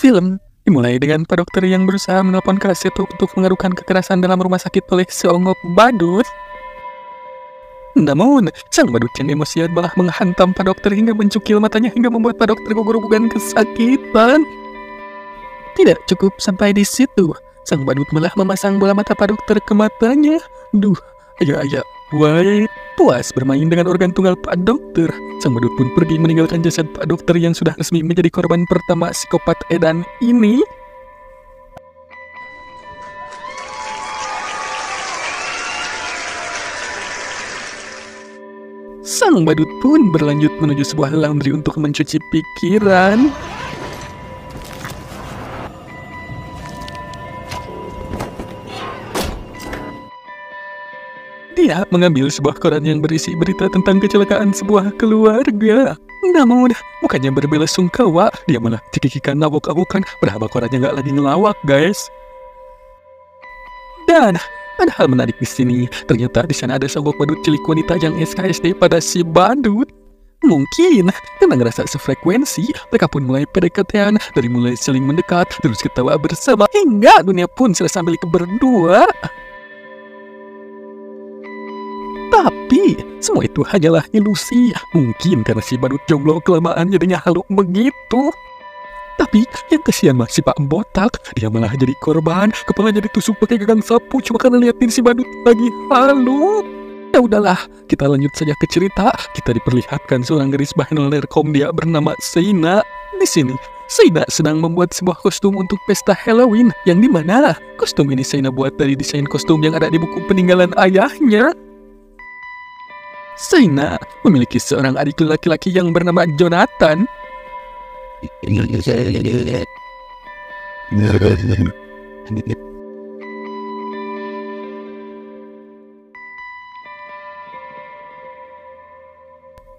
Film dimulai dengan Pak Dokter yang berusaha menelpon keras itu untuk mengadukan kekerasan dalam rumah sakit oleh seonggok badut. Namun, sang badut yang emosian malah menghantam Pak Dokter hingga mencukil matanya hingga membuat Pak Dokter gugur-guguran kesakitan. Tidak cukup sampai di situ, sang badut malah memasang bola mata Pak Dokter ke matanya. Duh, ayah, why? Puas bermain dengan organ tunggal Pak Dokter, sang badut pun pergi meninggalkan jasad Pak Dokter yang sudah resmi menjadi korban pertama psikopat edan ini. Sang badut pun berlanjut menuju sebuah laundry untuk mencuci pikiran. Dia mengambil sebuah koran yang berisi berita tentang kecelakaan sebuah keluarga. Namun, bukannya berbela sungkawa, dia malah cekikikan awok-awokan, padahal korannya nggak lagi ngelawak, guys. Dan ada hal menarik di sini. Ternyata di sana ada sebuah badut cilik wanita yang SKSD pada si badut. Mungkin karena ngerasa sefrekuensi, mereka pun mulai PDKT-an, dari mulai saling mendekat, terus ketawa bersama, hingga dunia pun serasa milik berdua. Tapi, semua itu hanyalah ilusi. Mungkin karena si badut jomblo kelamaan jadinya halu begitu. Tapi, yang kasihan mah si Pak Botak, dia malah jadi korban, kepalanya ditusuk pakai gagang sapu cuma karena liatin si badut lagi halu. Ya udahlah, kita lanjut saja ke cerita. Kita diperlihatkan seorang gadis bahenol nerkom dia bernama Seina. Di sini, Seina sedang membuat sebuah kostum untuk pesta Halloween, yang dimana kostum ini Seina buat dari desain kostum yang ada di buku peninggalan ayahnya. Seina memiliki seorang adik laki-laki yang bernama Jonathan.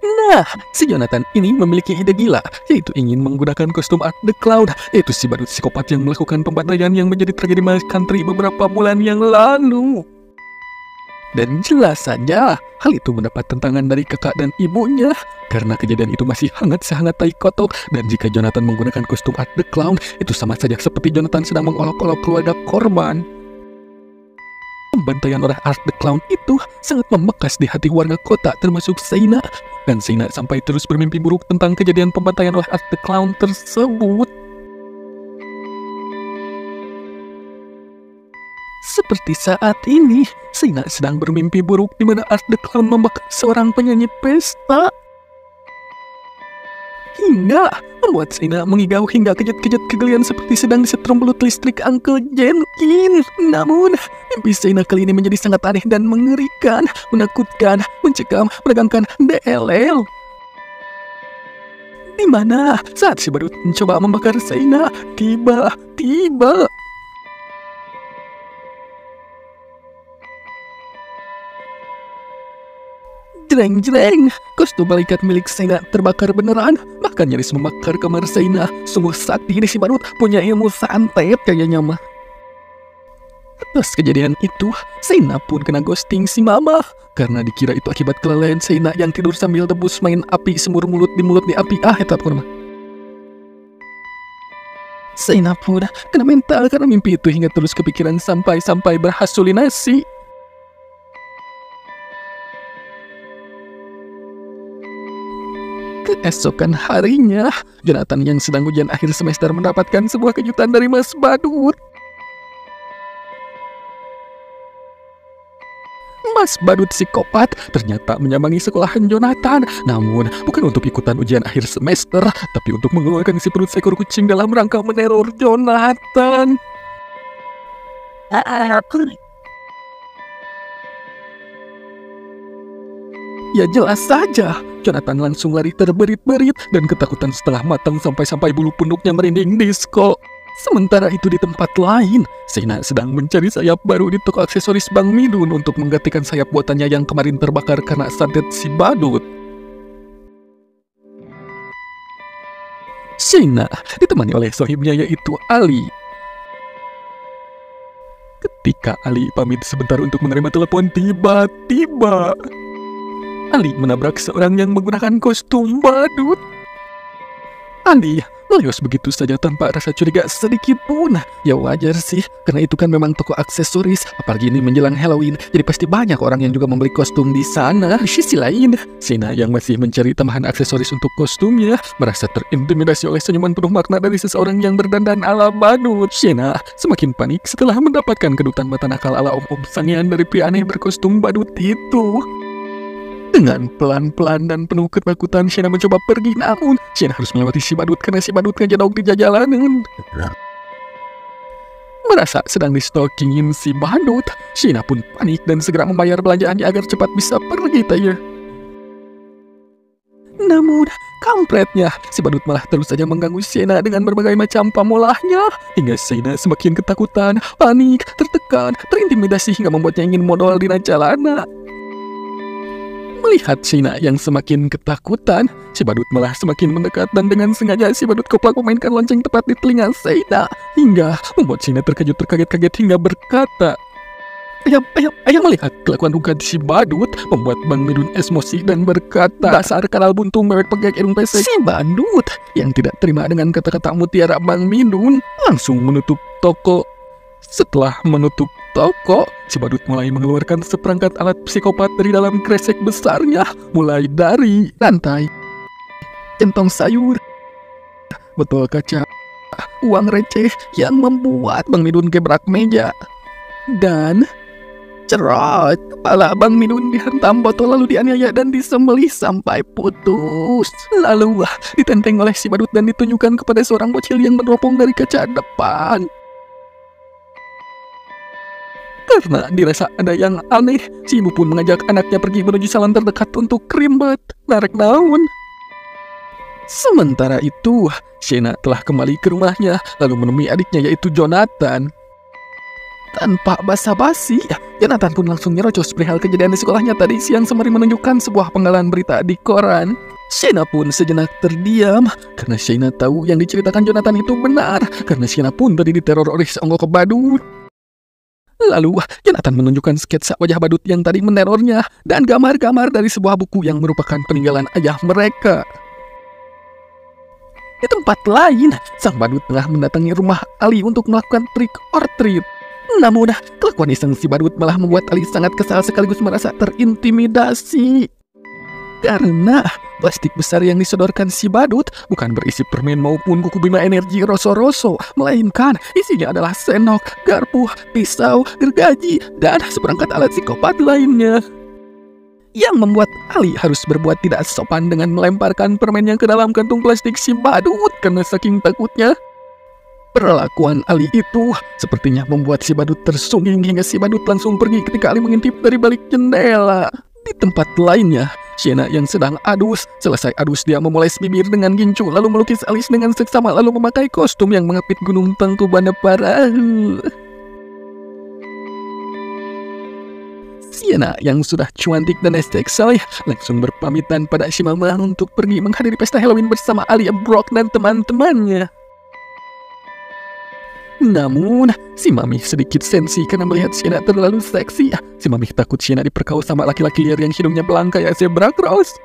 Nah, si Jonathan ini memiliki ide gila, yaitu ingin menggunakan kostum Art the Clown, yaitu si badut psikopat yang melakukan pembantaian yang menjadi tragedi Miles Country beberapa bulan yang lalu. Dan jelas saja, hal itu mendapat tentangan dari kakak dan ibunya, karena kejadian itu masih hangat sehangat tai kotok, dan jika Jonathan menggunakan kostum Art the Clown, itu sama saja seperti Jonathan sedang mengolok-olok keluarga korban. Pembantaian oleh Art the Clown itu sangat membekas di hati warga kota termasuk Seina, dan Seina sampai terus bermimpi buruk tentang kejadian pembantaian oleh Art the Clown tersebut. Seperti saat ini, Seina sedang bermimpi buruk di mana Art the Clown membakar seorang penyanyi pesta. Hingga membuat Seina mengigau hingga kejut-kejut kegelian seperti sedang disetrum belut listrik Uncle Jenkins. Namun, mimpi Seina kali ini menjadi sangat aneh dan mengerikan, menakutkan, mencekam, menegangkan DLL. Di mana saat si badut mencoba membakar Seina, tiba-tiba jreng-jreng, kostum malaikat milik Seina terbakar beneran, bahkan nyaris membakar kamar Seina. Sungguh sakti ini si badut, punya ilmu santet kayaknya mah. Atas kejadian itu, Seina pun kena ghosting si mama, karena dikira itu akibat kelalaian Seina yang tidur sambil debus main api semur mulut di api etap kurma. Seina pun kena mental karena mimpi itu hingga terus kepikiran sampai berhalusinasi. Keesokan harinya, Jonathan yang sedang ujian akhir semester mendapatkan sebuah kejutan dari Mas Badut. Mas Badut psikopat ternyata menyambangi sekolahan Jonathan, namun bukan untuk ikutan ujian akhir semester, tapi untuk mengeluarkan si perut seekor kucing dalam rangka meneror Jonathan. Ya jelas saja, Jonathan langsung lari terberit-berit dan ketakutan setengah matang sampai bulu punuknya merinding disco. Sementara itu di tempat lain, Seina sedang mencari sayap baru di toko aksesoris Bang Midun untuk menggantikan sayap buatannya yang kemarin terbakar karena santet si badut. Seina ditemani oleh sohibnya yaitu Ali. Ketika Ali pamit sebentar untuk menerima telepon, tiba-tiba Ali menabrak seorang yang menggunakan kostum badut. Ali Melios begitu saja tanpa rasa curiga sedikit pun. Ya wajar sih, karena itu kan memang toko aksesoris. Apalagi ini menjelang Halloween, jadi pasti banyak orang yang juga membeli kostum di sana. Di sisi lain, Shayna yang masih mencari tambahan aksesoris untuk kostumnya merasa terintimidasi oleh senyuman penuh makna dari seseorang yang berdandan ala badut. Shayna semakin panik setelah mendapatkan kedutan mata nakal ala om-om sangean dari pria aneh berkostum badut itu. Dengan pelan-pelan dan penuh ketakutan, Shayna mencoba pergi, namun Shayna harus melewati si badut karena si badut ngejadok di jalanan. Merasa sedang di-stalkingin si badut, Shayna pun panik dan segera membayar belanjaannya agar cepat bisa pergi tanya. Namun, kampretnya, si badut malah terus saja mengganggu Shayna dengan berbagai macam pamolahnya, hingga Shayna semakin ketakutan, panik, tertekan, terintimidasi hingga membuatnya ingin modal di jalanan. Melihat Shayna yang semakin ketakutan, si badut malah semakin mendekat dan dengan sengaja si badut koplak memainkan lonceng tepat di telinga Shayna hingga membuat Shayna terkaget-kaget hingga berkata, Ayah melihat kelakuan rugat si badut membuat Bang Midun emosi dan berkata, dasar kanal buntung mewek pegek irung pesek. Si badut yang tidak terima dengan kata-kata mutiara Bang Midun langsung menutup toko. Setelah menutup toko, si badut mulai mengeluarkan seperangkat alat psikopat dari dalam kresek besarnya, mulai dari lantai, centong sayur, botol kaca, uang receh yang membuat Bang Midun gebrak meja, dan cerot, kepala Bang Midun dihantam botol lalu dianiaya dan disembelih sampai putus. Lalu ditenteng oleh si badut dan ditunjukkan kepada seorang bocil yang meneropong dari kaca depan. Karena dirasa ada yang aneh, si ibu pun mengajak anaknya pergi menuju salon terdekat untuk krimbat, narik daun. Sementara itu, Shayna telah kembali ke rumahnya, lalu menemui adiknya yaitu Jonathan. Tanpa basa-basi, Jonathan pun langsung nyerocos perihal kejadian di sekolahnya tadi siang sembari menunjukkan sebuah penggalan berita di koran. Shayna pun sejenak terdiam, karena Shayna tahu yang diceritakan Jonathan itu benar, karena Shayna pun tadi diteror oleh seonggok badut. Lalu, Jonathan menunjukkan sketsa wajah badut yang tadi menerornya dan gambar-gambar dari sebuah buku yang merupakan peninggalan ayah mereka. Di tempat lain, sang badut tengah mendatangi rumah Ali untuk melakukan trick or treat. Namun, kelakuan iseng si badut malah membuat Ali sangat kesal sekaligus merasa terintimidasi. Karena plastik besar yang disodorkan si badut bukan berisi permen maupun kuku Bima Energi Roso-Roso, melainkan isinya adalah senok, garpu, pisau, gergaji, dan seperangkat alat psikopat lainnya. Yang membuat Ali harus berbuat tidak sopan dengan melemparkan permen yang ke dalam kantung plastik si badut karena saking takutnya. Perlakuan Ali itu sepertinya membuat si badut tersungging hingga si badut langsung pergi ketika Ali mengintip dari balik jendela. Di tempat lainnya, Shayna yang sedang adus, selesai adus dia memoles bibir dengan gincu, lalu melukis alis dengan seksama, lalu memakai kostum yang mengapit gunung Tangkuban Parahu. Shayna yang sudah cantik dan estetik langsung berpamitan pada si mama untuk pergi menghadiri pesta Halloween bersama Alia Brock dan teman-temannya. Namun, si Mami sedikit sensi karena melihat Shayna terlalu seksi. Si Mami takut Shayna diperkaus sama laki-laki liar yang hidungnya belang kayak zebra cross.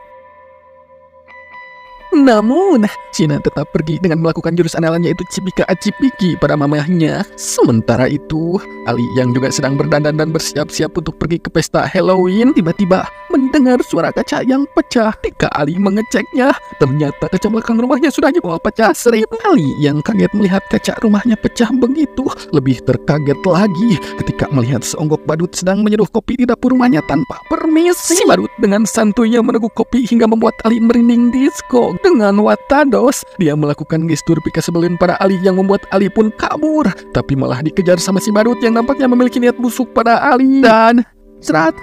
Namun, Shayna tetap pergi dengan melakukan jurus andalannya yaitu Cipika Acipiki pada mamahnya. Sementara itu, Ali yang juga sedang berdandan dan bersiap-siap untuk pergi ke pesta Halloween tiba-tiba mendengar suara kaca yang pecah. Ketika Ali mengeceknya, ternyata kaca belakang rumahnya sudah jebol pecah serip. Ali yang kaget melihat kaca rumahnya pecah begitu, lebih terkaget lagi ketika melihat seonggok badut sedang menyeduh kopi di dapur rumahnya tanpa permisi. Si badut dengan santuinya meneguk kopi hingga membuat Ali merinding disco. Dengan watados, dia melakukan gestur pika sebelin pada Ali yang membuat Ali pun kabur, tapi malah dikejar sama si badut yang nampaknya memiliki niat busuk pada Ali. Dan serat,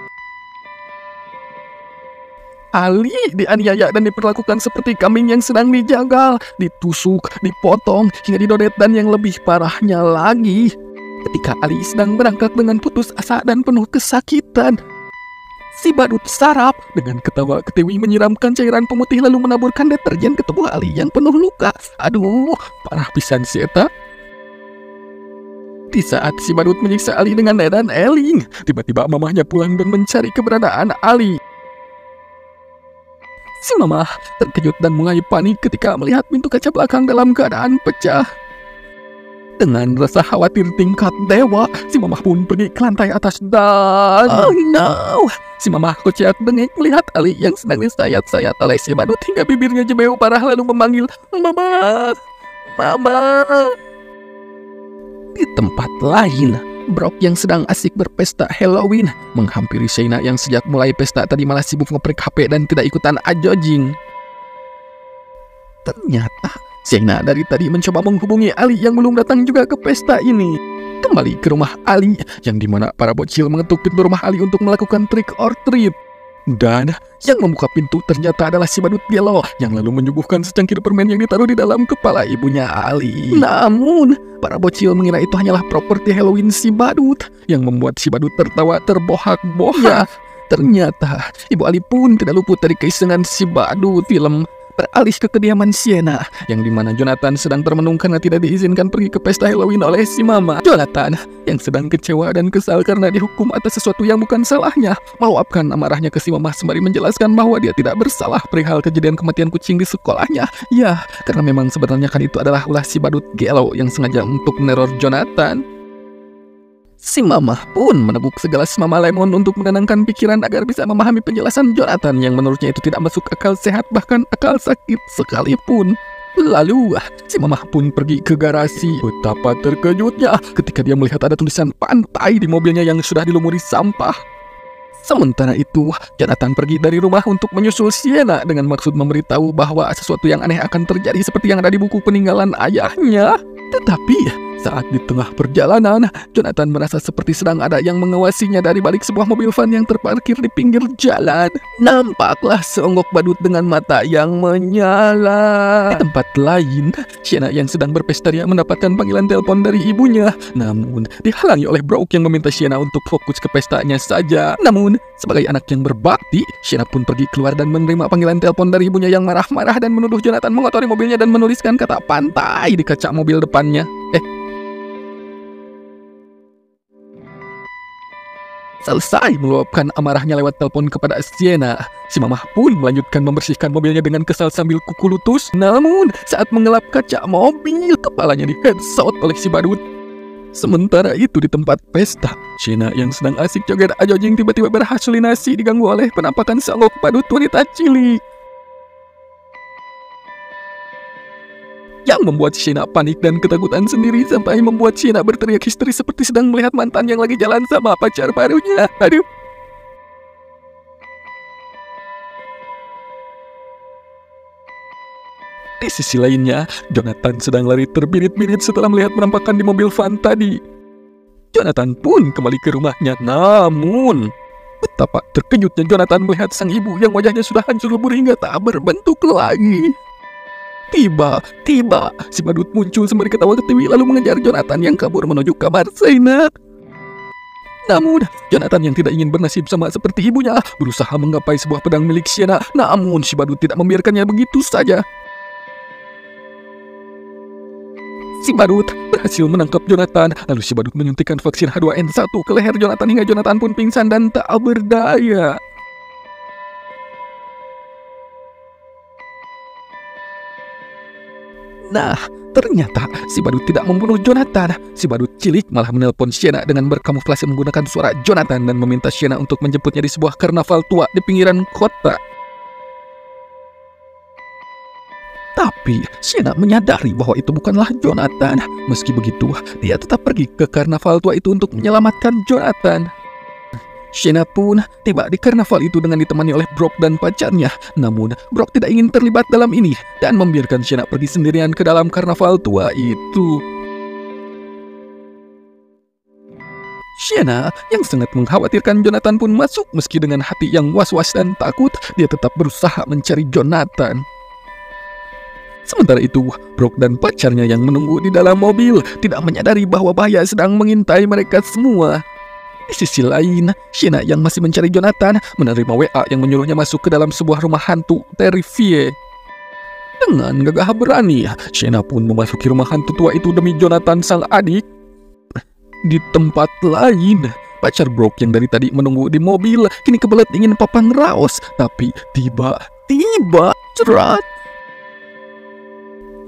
Ali dianiaya dan diperlakukan seperti kambing yang sedang dijagal, ditusuk, dipotong, hingga didodet, dan yang lebih parahnya lagi, ketika Ali sedang berangkat dengan putus asa dan penuh kesakitan, si badut sarap dengan ketawa ketiwi menyiramkan cairan pemutih lalu menaburkan deterjen ke tubuh Ali yang penuh luka. Aduh, parah pisan si eta. Di saat si badut menyiksa Ali dengan dan eling, tiba-tiba mamahnya pulang dan mencari keberadaan Ali. Si Mama terkejut dan mulai panik ketika melihat pintu kaca belakang dalam keadaan pecah. Dengan rasa khawatir tingkat dewa, si Mama pun pergi ke lantai atas dan... Oh no! Si Mama kocak bengek melihat Ali yang sedang disayat-sayat oleh si badut hingga bibirnya jebeu parah lalu memanggil, Mama! Mama! Di tempat lain, Brock yang sedang asik berpesta Halloween menghampiri Shayna yang sejak mulai pesta tadi malah sibuk ngeprek HP dan tidak ikutan ajojing. Ternyata Shayna dari tadi mencoba menghubungi Ali yang belum datang juga ke pesta ini. Kembali ke rumah Ali yang dimana para bocil mengetuk pintu rumah Ali untuk melakukan trick or treat. Dan yang membuka pintu ternyata adalah si badut Gelo yang lalu menyuguhkan secangkir permen yang ditaruh di dalam kepala ibunya Ali. Namun, para bocil mengira itu hanyalah properti Halloween si badut yang membuat si badut tertawa terbohak-bohak. Ternyata, Ibu Ali pun tidak luput dari keisengan si badut. Film beralih ke kediaman Sienna yang dimana Jonathan sedang termenung karena tidak diizinkan pergi ke pesta Halloween oleh si Mama. Jonathan yang sedang kecewa dan kesal karena dihukum atas sesuatu yang bukan salahnya meluapkan amarahnya ke si Mama sembari menjelaskan bahwa dia tidak bersalah perihal kejadian kematian kucing di sekolahnya. Ya, karena memang sebenarnya kan itu adalah ulah si badut Gelo yang sengaja untuk meneror Jonathan. Si Mama pun meneguk segelas Mama Lemon untuk menenangkan pikiran agar bisa memahami penjelasan Jonathan yang menurutnya itu tidak masuk akal sehat bahkan akal sakit sekalipun. Lalu, si Mama pun pergi ke garasi. Betapa terkejutnya ketika dia melihat ada tulisan pantai di mobilnya yang sudah dilumuri sampah. Sementara itu, Jonathan pergi dari rumah untuk menyusul Sienna dengan maksud memberitahu bahwa sesuatu yang aneh akan terjadi seperti yang ada di buku peninggalan ayahnya. Tetapi saat di tengah perjalanan, Jonathan merasa seperti sedang ada yang mengawasinya dari balik sebuah mobil van yang terparkir di pinggir jalan. Nampaklah seonggok badut dengan mata yang menyala. Di tempat lain, Sienna yang sedang berpesta mendapatkan panggilan telepon dari ibunya. Namun, dihalangi oleh Brock yang meminta Sienna untuk fokus ke pestanya saja. Namun, sebagai anak yang berbakti, Sienna pun pergi keluar dan menerima panggilan telepon dari ibunya yang marah-marah dan menuduh Jonathan mengotori mobilnya dan menuliskan kata pantai di kaca mobil depannya. Selesai meluapkan amarahnya lewat telepon kepada Sienna, si Mama pun melanjutkan membersihkan mobilnya dengan kesal sambil kuku lutut. Namun, saat mengelap kaca mobil, kepalanya di-headshot oleh si badut. Sementara itu di tempat pesta, Sienna yang sedang asik joget ajojing tiba-tiba berhalusinasi diganggu oleh penampakan seonggok badut wanita cilik. Yang membuat Sienna panik dan ketakutan sendiri sampai membuat Sienna berteriak histeris seperti sedang melihat mantan yang lagi jalan sama pacar barunya. Aduh. Di sisi lainnya, Jonathan sedang lari terbirit-birit setelah melihat penampakan di mobil van tadi. Jonathan pun kembali ke rumahnya, namun betapa terkejutnya Jonathan melihat sang ibu yang wajahnya sudah hancur lebur hingga tak berbentuk lagi. Tiba-tiba, si badut muncul sembari ketawa ke TV lalu mengejar Jonathan yang kabur menuju kamar Shayna. Namun, Jonathan yang tidak ingin bernasib sama seperti ibunya berusaha menggapai sebuah pedang milik Sienna. Namun, si badut tidak membiarkannya begitu saja. Si badut berhasil menangkap Jonathan, lalu si badut menyuntikkan vaksin H2N1 ke leher Jonathan hingga Jonathan pun pingsan dan tak berdaya. Nah, ternyata si badut tidak membunuh Jonathan. Si badut cilik malah menelpon Sienna dengan berkamuflase menggunakan suara Jonathan dan meminta Sienna untuk menjemputnya di sebuah karnaval tua di pinggiran kota. Tapi Sienna menyadari bahwa itu bukanlah Jonathan. Meski begitu, dia tetap pergi ke karnaval tua itu untuk menyelamatkan Jonathan. Sienna pun tiba di karnaval itu dengan ditemani oleh Brock dan pacarnya. Namun, Brock tidak ingin terlibat dalam ini dan membiarkan Sienna pergi sendirian ke dalam karnaval tua itu. Sienna yang sangat mengkhawatirkan Jonathan pun masuk meski dengan hati yang was-was dan takut, dia tetap berusaha mencari Jonathan. Sementara itu, Brock dan pacarnya yang menunggu di dalam mobil tidak menyadari bahwa bahaya sedang mengintai mereka semua. Di sisi lain, Sienna yang masih mencari Jonathan menerima WA yang menyuruhnya masuk ke dalam sebuah rumah hantu Terrifier. Dengan gagah berani, Sienna pun memasuki rumah hantu tua itu demi Jonathan sang adik. Di tempat lain, pacar Brock yang dari tadi menunggu di mobil kini kebelet ingin papang raos. Tapi tiba-tiba cerat,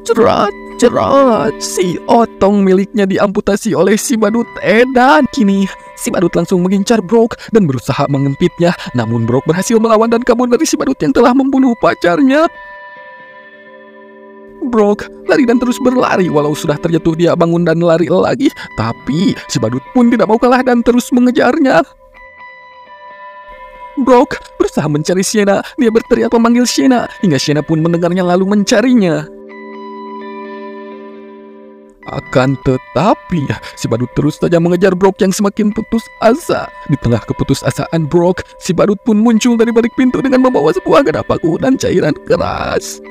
cerat, cerat, si Otong miliknya diamputasi oleh si badut edan. Kini si badut langsung mengincar Brok dan berusaha mengempitnya. Namun Brok berhasil melawan dan kabur dari si badut yang telah membunuh pacarnya. Brok lari dan terus berlari. Walau sudah terjatuh, dia bangun dan lari lagi. Tapi si badut pun tidak mau kalah dan terus mengejarnya. Brok berusaha mencari Sienna. Dia berteriak memanggil Sienna hingga Sienna pun mendengarnya lalu mencarinya. Akan tetapi, si badut terus saja mengejar Brok yang semakin putus asa. Di tengah keputusasaan Brok, si badut pun muncul dari balik pintu dengan membawa sebuah gada paku dan cairan keras.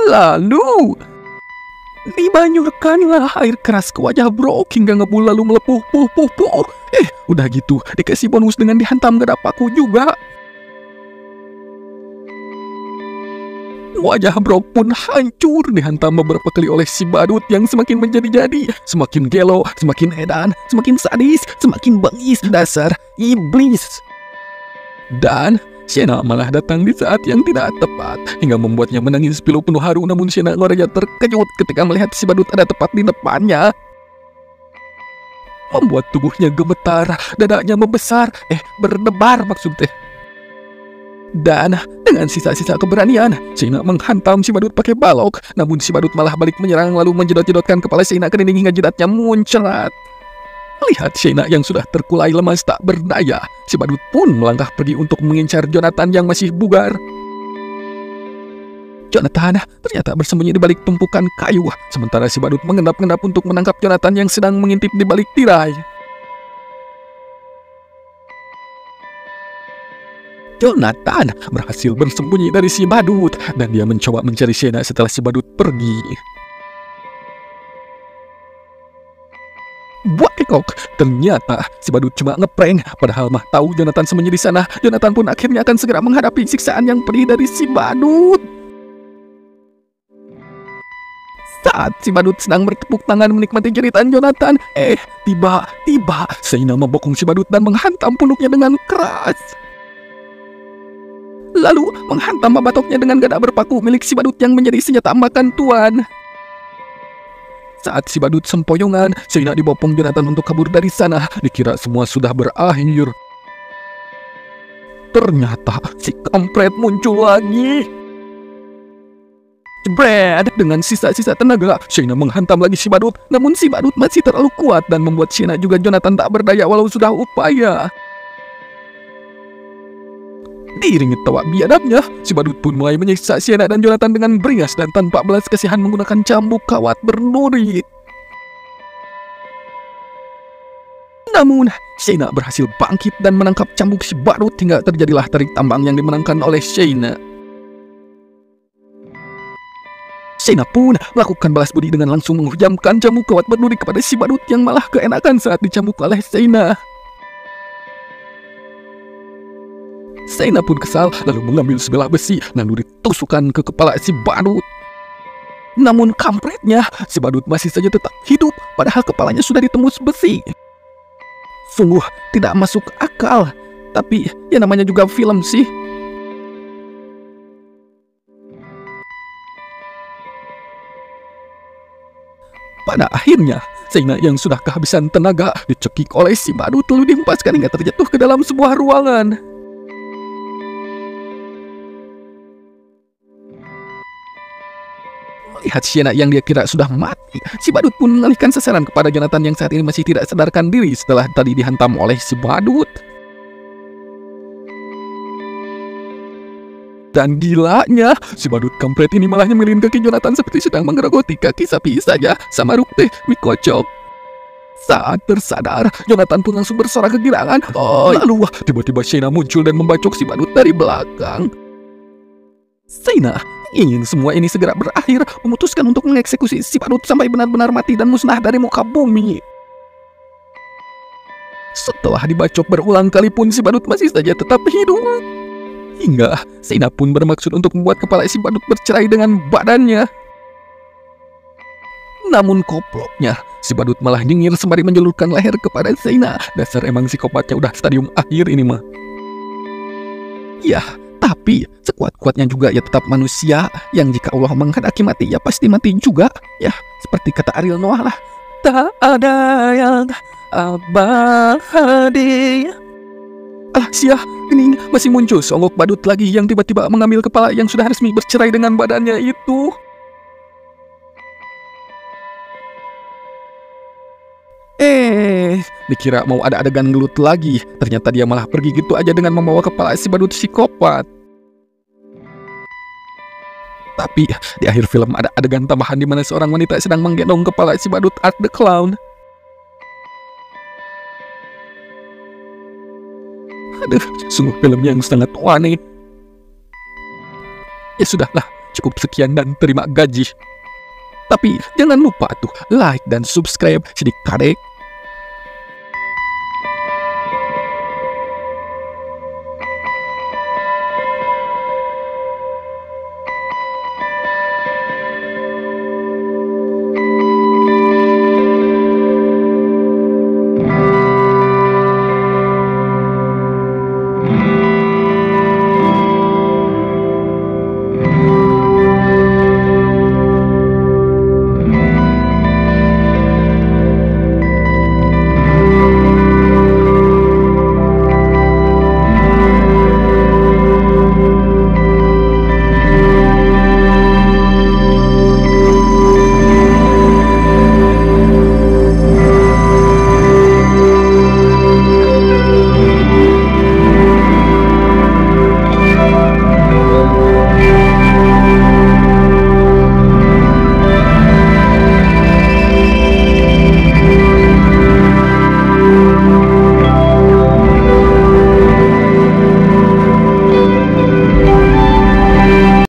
Lalu dibanyurkanlah air keras ke wajah Brok hingga ngebul lalu melepuh. Udah gitu dikasih bonus dengan dihantam gada paku juga. Wajah Brok pun hancur dihantam beberapa kali oleh si badut yang semakin menjadi-jadi, semakin gelo, semakin edan, semakin sadis, semakin bengis, dasar iblis. Dan Sienna malah datang di saat yang tidak tepat hingga membuatnya menangis pilu penuh haru. Namun Sienna ngoranya terkejut ketika melihat si badut ada tepat di depannya, membuat tubuhnya gemetar, dadanya membesar, berdebar maksudnya. Dan dengan sisa-sisa keberanian, Sienna menghantam si badut pakai balok. Namun si badut malah balik menyerang lalu menjedot-jedotkan kepala Sienna ke dinding hingga jidatnya muncrat. Melihat Sienna yang sudah terkulai lemas tak berdaya, si badut pun melangkah pergi untuk mengincar Jonathan yang masih bugar. Jonathan ternyata bersembunyi di balik tumpukan kayu, sementara si badut mengendap-endap untuk menangkap Jonathan yang sedang mengintip di balik tirai. Jonathan berhasil bersembunyi dari si badut dan dia mencoba mencari Sienna setelah si badut pergi. Buat kekok, ternyata si badut cuma ngeprank, padahal mah tahu Jonathan sembunyi di sana. Jonathan pun akhirnya akan segera menghadapi siksaan yang pedih dari si badut. Saat si badut sedang bertepuk tangan menikmati jeritan Jonathan, tiba-tiba Sienna membokong si badut dan menghantam punuknya dengan keras. Lalu menghantam batoknya dengan gada berpaku milik si badut yang menjadi senjata makan tuan. Saat si badut sempoyongan, Sienna dibopong Jonathan untuk kabur dari sana. Dikira semua sudah berakhir. Ternyata si kampret muncul lagi. Jebret! Dengan sisa-sisa tenaga, Sienna menghantam lagi si badut. Namun si badut masih terlalu kuat dan membuat Sienna juga Jonathan tak berdaya walau sudah upaya. Diiringi tawa biadabnya, si badut pun mulai menyiksa Sienna dan Jonathan dengan beringas dan tanpa belas kasihan menggunakan cambuk kawat berduri. Namun, Sienna berhasil bangkit dan menangkap cambuk si badut hingga terjadilah tarik tambang yang dimenangkan oleh Sienna. Sienna pun melakukan balas budi dengan langsung menghujamkan cambuk kawat berduri kepada si badut yang malah keenakan saat dicambuk oleh Sienna. Sienna pun kesal lalu mengambil sebilah besi lalu ditusukkan ke kepala si badut. Namun kampretnya, si badut masih saja tetap hidup padahal kepalanya sudah ditembus besi. Sungguh tidak masuk akal, tapi ya namanya juga film sih. Pada akhirnya, Sienna yang sudah kehabisan tenaga dicekik oleh si badut lalu dihempaskan hingga terjatuh ke dalam sebuah ruangan. Melihat Sienna yang dia kira sudah mati, si badut pun mengalihkan sasaran kepada Jonathan yang saat ini masih tidak sadarkan diri setelah tadi dihantam oleh si badut. Dan gilanya, si badut kampret ini malah nyemilin kaki Jonathan seperti sedang menggerogoti kaki sapi saja sama rukte mie kocok. Saat tersadar, Jonathan pun langsung bersorak kegirangan. Lalu tiba-tiba Sienna muncul dan membacok si badut dari belakang. Sienna ingin semua ini segera berakhir, memutuskan untuk mengeksekusi si badut sampai benar-benar mati dan musnah dari muka bumi. Setelah dibacok berulang kali pun si badut masih saja tetap hidup. Hingga Sienna pun bermaksud untuk membuat kepala si badut bercerai dengan badannya. Namun koploknya, si badut malah nyengir sembari menjulurkan leher kepada Sienna. Dasar emang psikopatnya udah stadium akhir ini mah. Ya, tapi sekuat-kuatnya juga ia tetap manusia yang jika Allah menghendaki mati, ya pasti mati juga. Ya, seperti kata Ariel Noah lah. Tak ada yang abadi. Alah, sia, ini masih muncul songgok badut lagi yang tiba-tiba mengambil kepala yang sudah resmi bercerai dengan badannya itu. Dikira mau ada adegan gelut lagi. Ternyata dia malah pergi gitu aja dengan membawa kepala si badut psikopat. Tapi di akhir film ada adegan tambahan di mana seorang wanita sedang menggendong kepala si badut Art the Clown. Aduh, sungguh film yang sangat aneh. Ya sudahlah, cukup sekian dan terima gaji. Tapi jangan lupa tuh like dan subscribe jadi kadek